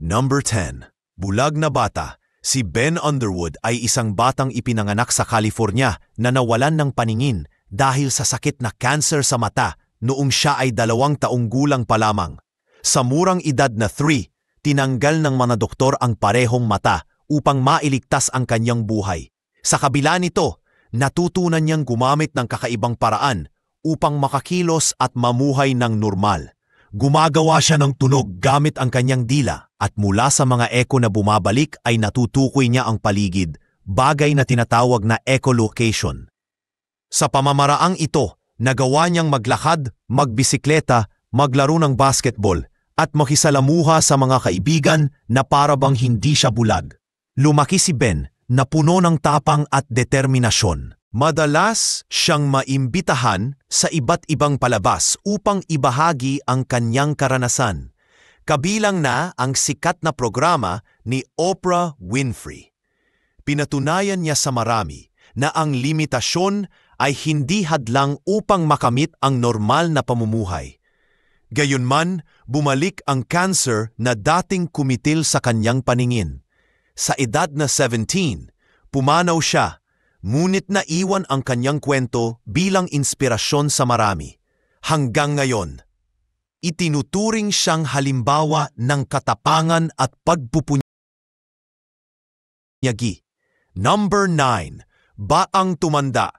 Number 10. Bulag na bata. Si Ben Underwood ay isang batang ipinanganak sa California na nawalan ng paningin dahil sa sakit na cancer sa mata noong siya ay 2 taong gulang pa lamang. Sa murang edad na 3, tinanggal ng mga doktor ang parehong mata upang mailigtas ang kanyang buhay. Sa kabila nito, natutunan niyang gumamit ng kakaibang paraan upang makakilos at mamuhay ng normal. Gumagawa siya ng tunog gamit ang kanyang dila at mula sa mga eko na bumabalik ay natutukoy niya ang paligid, bagay na tinatawag na echolocation. Sa pamamaraang ito, nagawa niyang maglakad, magbisikleta, maglaro ng basketball at makisalamuha sa mga kaibigan na para bang hindi siya bulag. Lumaki si Ben na puno ng tapang at determinasyon. Madalas siyang maimbitahan sa iba't ibang palabas upang ibahagi ang kanyang karanasan. Kabilang na ang sikat na programa ni Oprah Winfrey. Pinatunayan niya sa marami na ang limitasyon ay hindi hadlang upang makamit ang normal na pamumuhay. Gayunman, bumalik ang cancer na dating kumitil sa kanyang paningin. Sa edad na 17, pumanaw siya. Ngunit naiwan ang kanyang kwento bilang inspirasyon sa marami. Hanggang ngayon, itinuturing siyang halimbawa ng katapangan at pagpupunyagi. Number 9. Baang tumanda.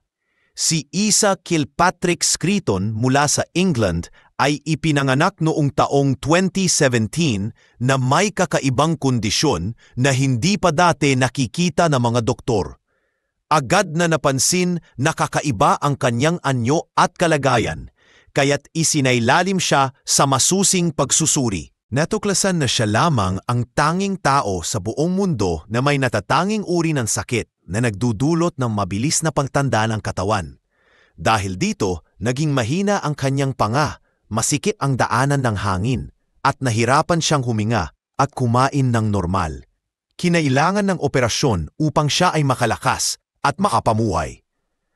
Si Isa Kilpatrick Screeton mula sa England ay ipinanganak noong taong 2017 na may kakaibang kondisyon na hindi pa dati nakikita ng mga doktor. Agad na napansin na kakaiba ang kanyang anyo at kalagayan, kaya't isinailalim siya sa masusing pagsusuri. Natuklasan na siya lamang ang tanging tao sa buong mundo na may natatanging uri ng sakit na nagdudulot ng mabilis na pagtanda ng katawan. Dahil dito, naging mahina ang kanyang panga, masikip ang daanan ng hangin, at nahirapan siyang huminga at kumain ng normal. Kinailangan ng operasyon upang siya ay makalakas at makapamuhay.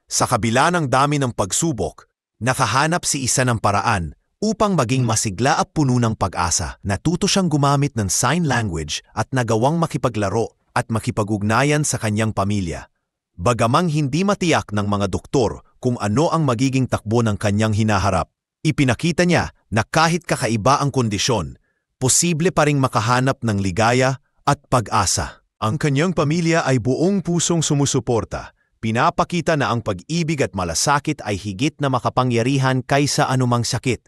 Sa kabila ng dami ng pagsubok, nakahanap si Isa ng paraan upang maging masigla at puno ng pag-asa. Natuto siyang gumamit ng sign language at nagawang makipaglaro at makipag-ugnayan sa kanyang pamilya. Bagamang hindi matiyak ng mga doktor kung ano ang magiging takbo ng kanyang hinaharap, ipinakita niya na kahit kakaiba ang kondisyon, posible pa ring makahanap ng ligaya at pag-asa. Ang kanyang pamilya ay buong pusong sumusuporta. Pinapakita na ang pag-ibig at malasakit ay higit na makapangyarihan kaysa anumang sakit.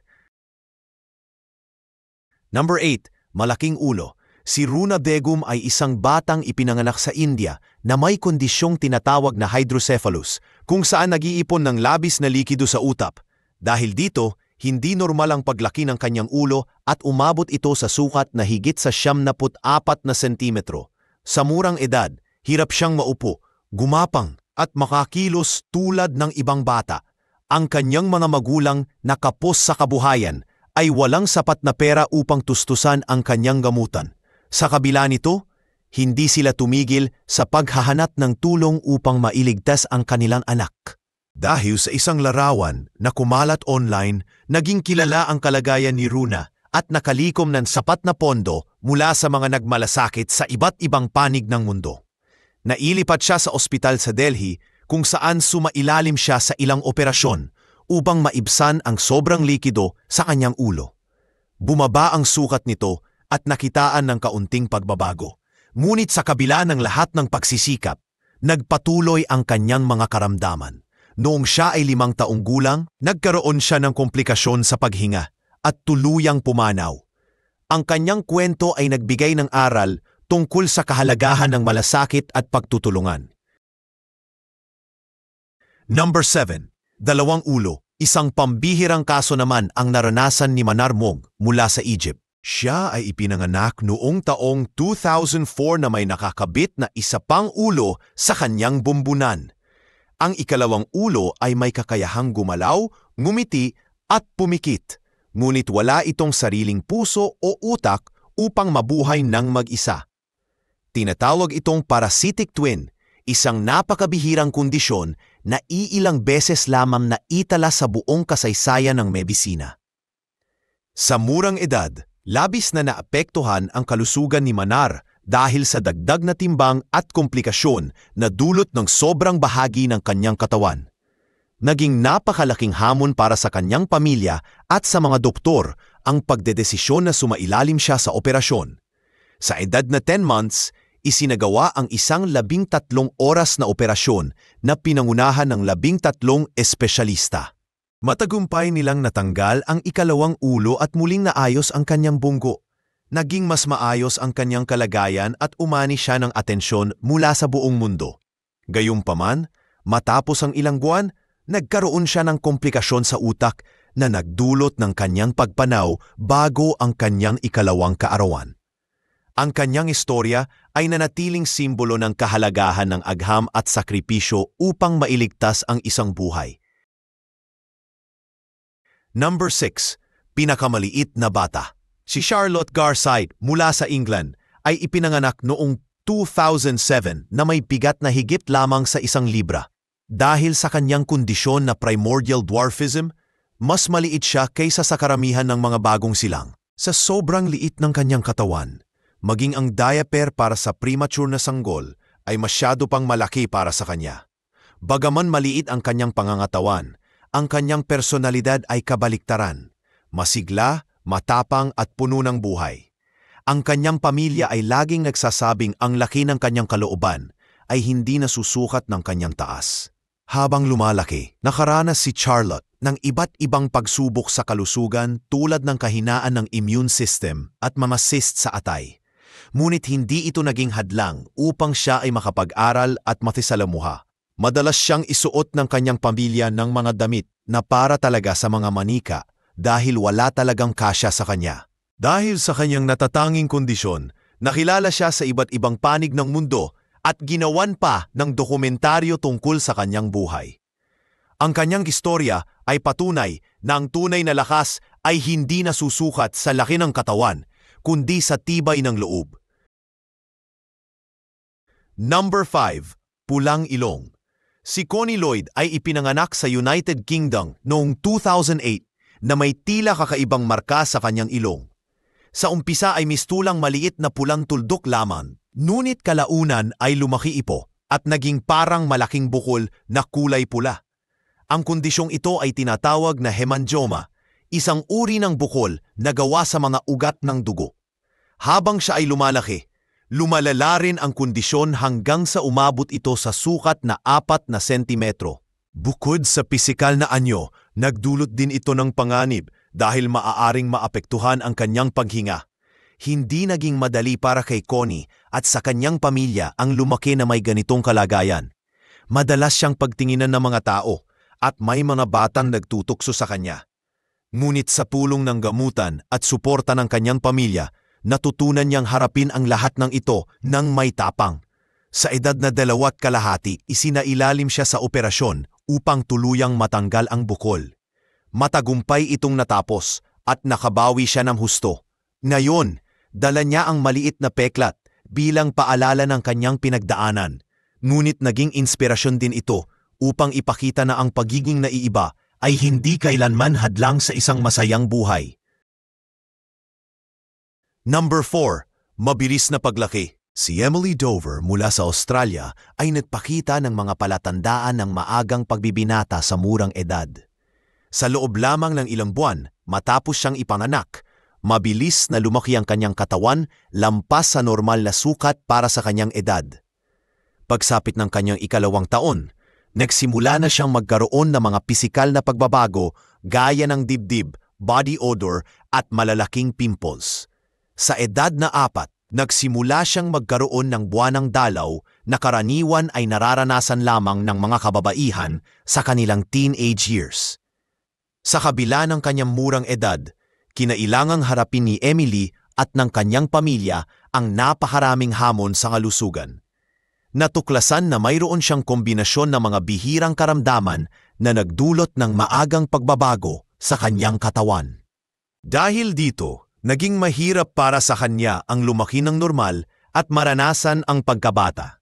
Number 8. Malaking ulo. Si Runa Begum ay isang batang ipinanganak sa India na may kondisyong tinatawag na hydrocephalus, kung saan nag-iipon ng labis na likido sa utak. Dahil dito, hindi normal ang paglaki ng kanyang ulo at umabot ito sa sukat na higit sa 74 na sentimetro. Sa murang edad, hirap siyang maupo, gumapang at makakilos tulad ng ibang bata. Ang kanyang mga magulang na kapos sa kabuhayan ay walang sapat na pera upang tustusan ang kanyang gamutan. Sa kabila nito, hindi sila tumigil sa paghahanap ng tulong upang mailigtas ang kanilang anak. Dahil sa isang larawan na kumalat online, naging kilala ang kalagayan ni Runa at nakalikom ng sapat na pondo mula sa mga nagmalasakit sa iba't ibang panig ng mundo. Nailipat siya sa ospital sa Delhi kung saan sumailalim siya sa ilang operasyon upang maibsan ang sobrang likido sa kanyang ulo. Bumaba ang sukat nito at nakitaan ng kaunting pagbabago. Ngunit sa kabila ng lahat ng pagsisikap, nagpatuloy ang kanyang mga karamdaman. Noong siya ay 5 taong gulang, nagkaroon siya ng komplikasyon sa paghinga at tuluyang pumanaw. Ang kanyang kwento ay nagbigay ng aral tungkol sa kahalagahan ng malasakit at pagtutulungan. Number 7. Dalawang ulo. Isang pambihirang kaso naman ang naranasan ni Manar Mog mula sa Egypt. Siya ay ipinanganak noong taong 2004 na may nakakabit na isa pang ulo sa kanyang bumbunan. Ang ikalawang ulo ay may kakayahang gumalaw, ngumiti at pumikit. Ngunit wala itong sariling puso o utak upang mabuhay ng mag-isa. Tinatawag itong parasitic twin, isang napakabihirang kondisyon na iilang beses lamang naitala sa buong kasaysayan ng medisina. Sa murang edad, Labis na naapektuhan ang kalusugan ni Manar dahil sa dagdag na timbang at komplikasyon na dulot ng sobrang bahagi ng kanyang katawan. Naging napakalaking hamon para sa kanyang pamilya at sa mga doktor ang pagdedesisyon na sumailalim siya sa operasyon. Sa edad na 10 months, isinagawa ang isang 13 oras na operasyon na pinangunahan ng 13 espesyalista. Matagumpay nilang natanggal ang ikalawang ulo at muling naayos ang kanyang bunggo. Naging mas maayos ang kanyang kalagayan at umani siya ng atensyon mula sa buong mundo. Gayunpaman, matapos ang ilang buwan, nagkaroon siya ng komplikasyon sa utak na nagdulot ng kanyang pagpanaw bago ang kanyang ikalawang kaarawan. Ang kanyang istorya ay nanatiling simbolo ng kahalagahan ng agham at sakripisyo upang mailigtas ang isang buhay. Number 6. Pinakamaliit na bata. Si Charlotte Garside mula sa England ay ipinanganak noong 2007 na may bigat na higit lamang sa 1 libra. Dahil sa kanyang kondisyon na primordial dwarfism, mas maliit siya kaysa sa karamihan ng mga bagong silang. Sa sobrang liit ng kanyang katawan, maging ang diaper para sa premature na sanggol ay masyado pang malaki para sa kanya. Bagaman maliit ang kanyang pangangatawan, ang kanyang personalidad ay kabaliktaran, masigla, matapang at puno ng buhay. Ang kanyang pamilya ay laging nagsasabing ang laki ng kanyang kalooban ay hindi nasusukat ng kanyang taas. Habang lumalaki, nakaranas si Charlotte ng iba't ibang pagsubok sa kalusugan tulad ng kahinaan ng immune system at mga cyst sa atay. Ngunit hindi ito naging hadlang upang siya ay makapag-aral at makisalamuha. Madalas siyang isuot ng kanyang pamilya ng mga damit na para talaga sa mga manika dahil wala talagang kasya sa kanya. Dahil sa kanyang natatanging kondisyon, nakilala siya sa iba't ibang panig ng mundo at ginawan pa ng dokumentaryo tungkol sa kanyang buhay. Ang kanyang istorya ay patunay na ang tunay na lakas ay hindi nasusukat sa laki ng katawan, kundi sa tibay ng loob. Number 5. Pulang ilong. Si Connie Lloyd ay ipinanganak sa United Kingdom noong 2008 na may tila kakaibang marka sa kanyang ilong. Sa umpisa ay mistulang maliit na pulang tuldok lamang, ngunit kalaunan ay lumaki ito at naging parang malaking bukol na kulay pula. Ang kondisyong ito ay tinatawag na hemangioma, isang uri ng bukol na gawa sa mga ugat ng dugo. Habang siya ay lumalaki, lumalala rin ang kondisyon hanggang sa umabot ito sa sukat na 4 na sentimetro. Bukod sa pisikal na anyo, nagdulot din ito ng panganib dahil maaaring maapektuhan ang kanyang paghinga. Hindi naging madali para kay Connie at sa kanyang pamilya ang lumaki na may ganitong kalagayan. Madalas siyang pagtinginan ng mga tao at may mga batang nagtutukso sa kanya. Ngunit sa tulong ng gamutan at suporta ng kanyang pamilya, natutunan niyang harapin ang lahat ng ito ng may tapang. Sa edad na 2.5, isinailalim siya sa operasyon upang tuluyang matanggal ang bukol. Matagumpay itong natapos at nakabawi siya ng husto. Ngayon, dala niya ang maliit na peklat bilang paalala ng kanyang pinagdaanan. Ngunit naging inspirasyon din ito upang ipakita na ang pagiging naiiba ay hindi kailanman hadlang sa isang masayang buhay. Number 4. Mabilis na paglaki. Si Emily Dover mula sa Australia ay nagpakita ng mga palatandaan ng maagang pagbibinata sa murang edad. Sa loob lamang ng ilang buwan, matapos siyang ipanganak, mabilis na lumaki ang kanyang katawan lampas sa normal na sukat para sa kanyang edad. Pagsapit ng kanyang 2 taon, nagsimula na siyang magkaroon ng mga pisikal na pagbabago gaya ng dibdib, body odor at malalaking pimples. Sa edad na 4, nagsimula siyang magkaroon ng buwanang dalaw na karaniwan ay nararanasan lamang ng mga kababaihan sa kanilang teenage years. Sa kabila ng kanyang murang edad, kinailangang harapin ni Emily at ng kanyang pamilya ang napakaraming hamon sa kalusugan. Natuklasan na mayroon siyang kombinasyon ng mga bihirang karamdaman na nagdulot ng maagang pagbabago sa kanyang katawan. Dahil dito, naging mahirap para sa kanya ang lumaki ng normal at maranasan ang pagkabata.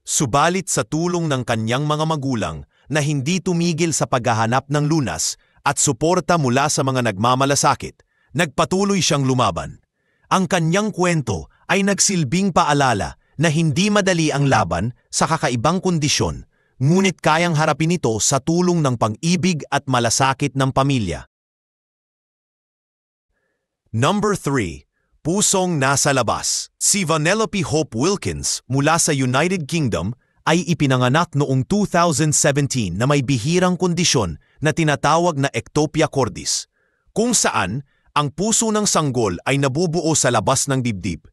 Subalit sa tulong ng kanyang mga magulang na hindi tumigil sa paghahanap ng lunas at suporta mula sa mga nagmamalasakit, nagpatuloy siyang lumaban. Ang kanyang kwento ay nagsilbing paalala na hindi madali ang laban sa kakaibang kondisyon, ngunit kayang harapin ito sa tulong ng pag-ibig at malasakit ng pamilya. Number 3. Pusong nasa labas. Si Vanellope Hope Wilkins mula sa United Kingdom ay ipinanganak noong 2017 na may bihirang kondisyon na tinatawag na ectopia cordis, kung saan ang puso ng sanggol ay nabubuo sa labas ng dibdib.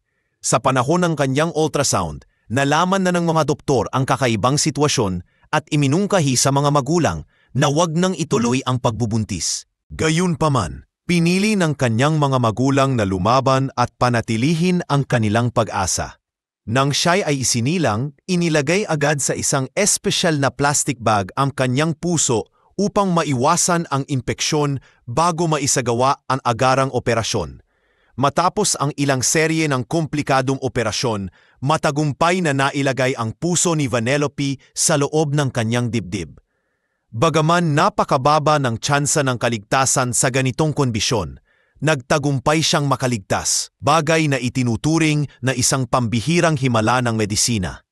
Sa panahon ng kanyang ultrasound, nalaman na ng mga doktor ang kakaibang sitwasyon at iminungkahi sa mga magulang na huwag nang ituloy ang pagbubuntis. Gayunpaman, pinili ng kanyang mga magulang na lumaban at panatilihin ang kanilang pag-asa. Nang siya ay isinilang, inilagay agad sa isang espesyal na plastic bag ang kanyang puso upang maiwasan ang impeksyon bago maisagawa ang agarang operasyon. Matapos ang ilang serye ng komplikadong operasyon, matagumpay na nailagay ang puso ni Vanellope sa loob ng kanyang dibdib. Bagaman napakababa ng tsansa ng kaligtasan sa ganitong kondisyon, nagtagumpay siyang makaligtas, bagay na itinuturing na isang pambihirang himala ng medisina.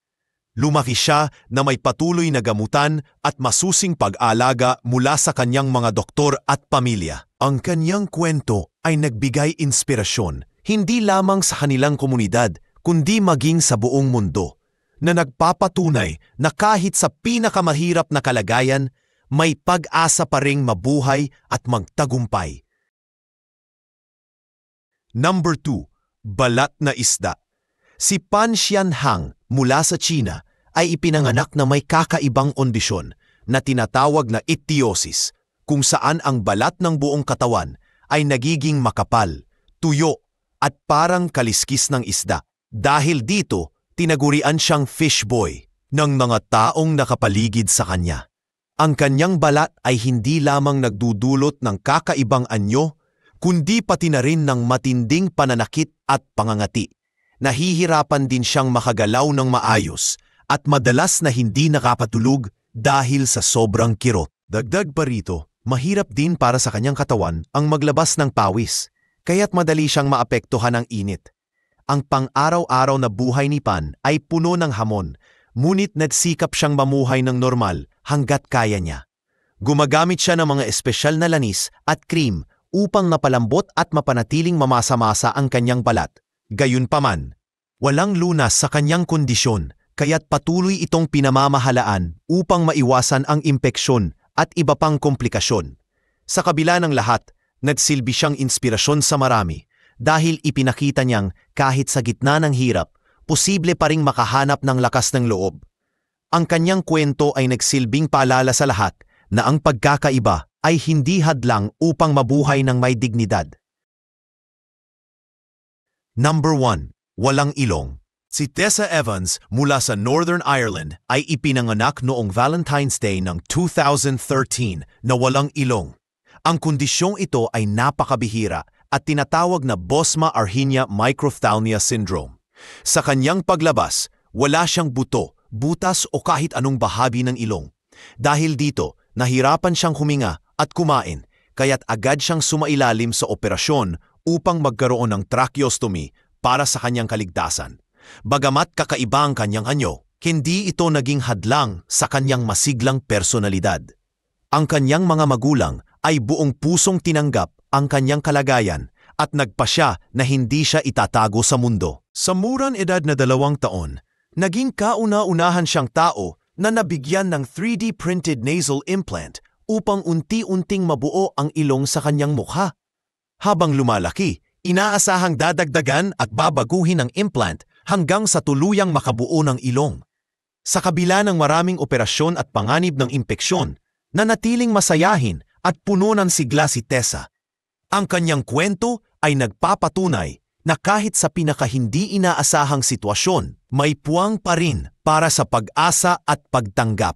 Lumaki siya na may patuloy na gamutan at masusing pag-alaga mula sa kanyang mga doktor at pamilya. Ang kanyang kwento ay nagbigay inspirasyon, hindi lamang sa kanilang komunidad, kundi maging sa buong mundo, na nagpapatunay na kahit sa pinakamahirap na kalagayan, may pag-asa pa ring mabuhay at magtagumpay. Number 2. Balat na isda. Si Pan Xianhang mula sa China ay ipinanganak na may kakaibang kondisyon na tinatawag na ichthyosis, kung saan ang balat ng buong katawan ay nagiging makapal, tuyo at parang kaliskis ng isda. Dahil dito, tinagurian siyang fish boy ng mga taong nakapaligid sa kanya. Ang kanyang balat ay hindi lamang nagdudulot ng kakaibang anyo, kundi pati na rin ng matinding pananakit at pangangati. Nahihirapan din siyang makagalaw ng maayos at madalas na hindi nakapatulog dahil sa sobrang kirot. Dagdag pa rito, mahirap din para sa kanyang katawan ang maglabas ng pawis, kaya't madali siyang maapektuhan ng init. Ang pang-araw-araw na buhay ni Pan ay puno ng hamon, ngunit nagsikap siyang mamuhay ng normal hanggat kaya niya. Gumagamit siya ng mga espesyal na lanis at cream upang mapalambot at mapanatiling mamasa-masa ang kanyang balat. Gayunpaman, walang lunas sa kanyang kondisyon, kaya't patuloy itong pinamamahalaan upang maiwasan ang impeksyon at iba pang komplikasyon. Sa kabila ng lahat, nagsilbi siyang inspirasyon sa marami dahil ipinakita niyang kahit sa gitna ng hirap, posible pa ring makahanap ng lakas ng loob. Ang kanyang kwento ay nagsilbing paalala sa lahat na ang pagkakaiba ay hindi hadlang upang mabuhay ng may dignidad. Number 1. Walang ilong. Si Tessa Evans mula sa Northern Ireland ay ipinanganak noong Valentine's Day ng 2013 na walang ilong. Ang kondisyong ito ay napakabihira at tinatawag na Bosma-Arrhenia microphthalmia syndrome. Sa kanyang paglabas, wala siyang buto, butas o kahit anong bahagi ng ilong. Dahil dito, nahirapan siyang huminga at kumain, kaya't agad siyang sumailalim sa operasyon upang magkaroon ng tracheostomy para sa kanyang kaligtasan. Bagamat kakaiba ang kanyang anyo, hindi ito naging hadlang sa kanyang masiglang personalidad. Ang kanyang mga magulang ay buong pusong tinanggap ang kanyang kalagayan at nagpasya na hindi siya itatago sa mundo. Sa murang edad na 2 taon, naging kauna-unahan siyang tao na nabigyan ng 3D printed nasal implant upang unti-unting mabuo ang ilong sa kanyang mukha. Habang lumalaki, inaasahang dadagdagan at babaguhin ang implant hanggang sa tuluyang makabuo ng ilong. Sa kabila ng maraming operasyon at panganib ng impeksyon, nanatiling masayahin at puno ng sigla si Tessa. Ang kanyang kwento ay nagpapatunay na kahit sa pinakahindi inaasahang sitwasyon, may puwang pa rin para sa pag-asa at pagtanggap.